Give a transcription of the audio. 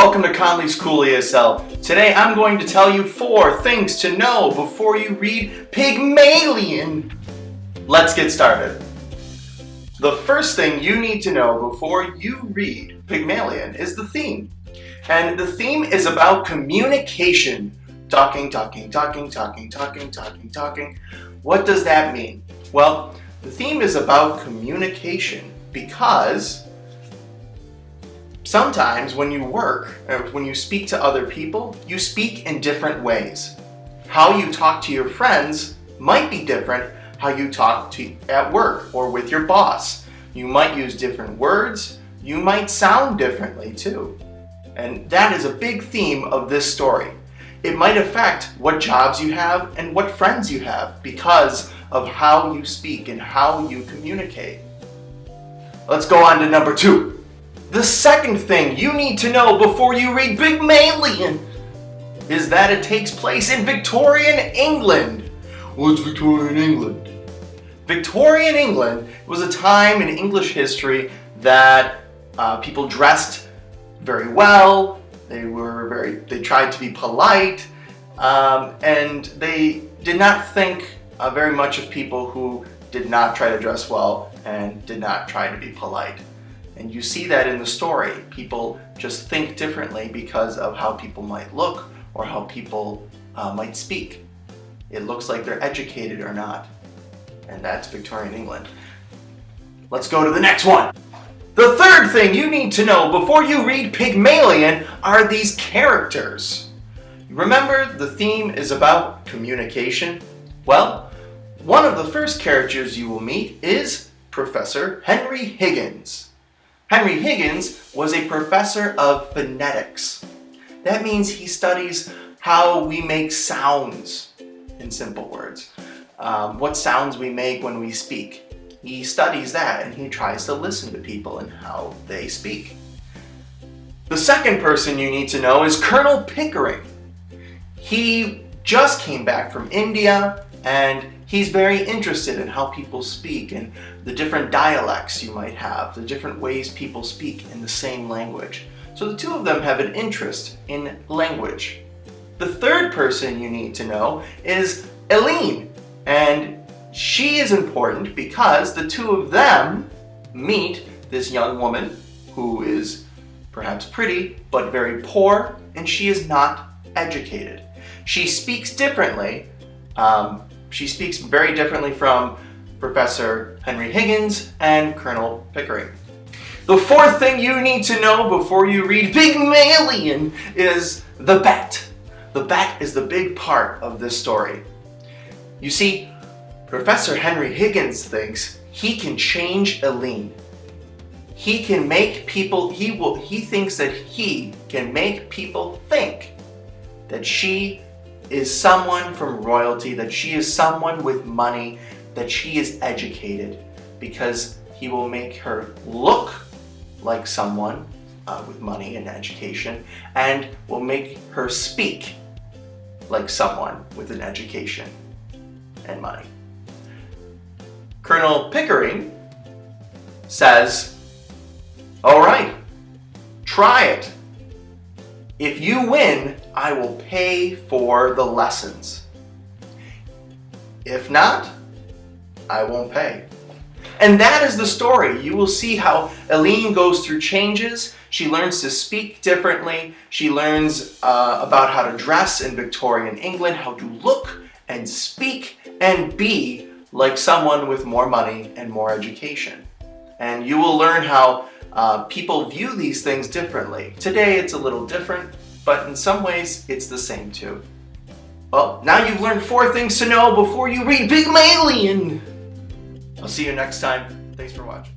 Welcome to Conley's Cool ESL. Today I'm going to tell you 4 things to know before you read Pygmalion. Let's get started. The first thing you need to know before you read Pygmalion is the theme. And the theme is about communication. Talking. What does that mean? Well, the theme is about communication because sometimes when you work, when you speak to other people, you speak in different ways. How you talk to your friends might be different how you talk to at work or with your boss. You might use different words. You might sound differently too. And that is a big theme of this story. It might affect what jobs you have and what friends you have because of how you speak and how you communicate. Let's go on to number 2. The second thing you need to know before you read Pygmalion is that it takes place in Victorian England. What's Victorian England? Victorian England was a time in English history that people dressed very well. They tried to be polite, and they did not think very much of people who did not try to dress well and did not try to be polite. And you see that in the story. People just think differently because of how people might look or how people might speak. It looks like they're educated or not. And that's Victorian England. Let's go to the next one. The third thing you need to know before you read Pygmalion are these characters. Remember, the theme is about communication? Well, one of the first characters you will meet is Professor Henry Higgins. Henry Higgins was a professor of phonetics. That means he studies how we make sounds, in simple words. What sounds we make when we speak. He studies that and he tries to listen to people and how they speak. The second person you need to know is Colonel Pickering. He just came back from India and he's very interested in how people speak and the different dialects you might have, the different ways people speak in the same language. So the two of them have an interest in language. The third person you need to know is Eileen, and she is important because the two of them meet this young woman who is perhaps pretty but very poor, and she is not educated. She speaks differently. She speaks very differently from Professor Henry Higgins and Colonel Pickering. The fourth thing you need to know before you read Pygmalion is the bet. The bet is the big part of this story. You see, Professor Henry Higgins thinks he can change Eileen. He can make people, he thinks that he can make people think that she is someone from royalty, that she is someone with money, that she is educated, because he will make her look like someone with money and education, and will make her speak like someone with an education and money. Colonel Pickering says, "All right, try it. If you win, I will pay for the lessons. If not, I won't pay." And that is the story. You will see how Eileen goes through changes. She learns to speak differently. She learns about how to dress in Victorian England, how to look and speak and be like someone with more money and more education. And you will learn how people view these things differently. Today it's a little different, but in some ways it's the same too. Well, now you've learned 4 things to know before you read Pygmalion. I'll see you next time. Thanks for watching.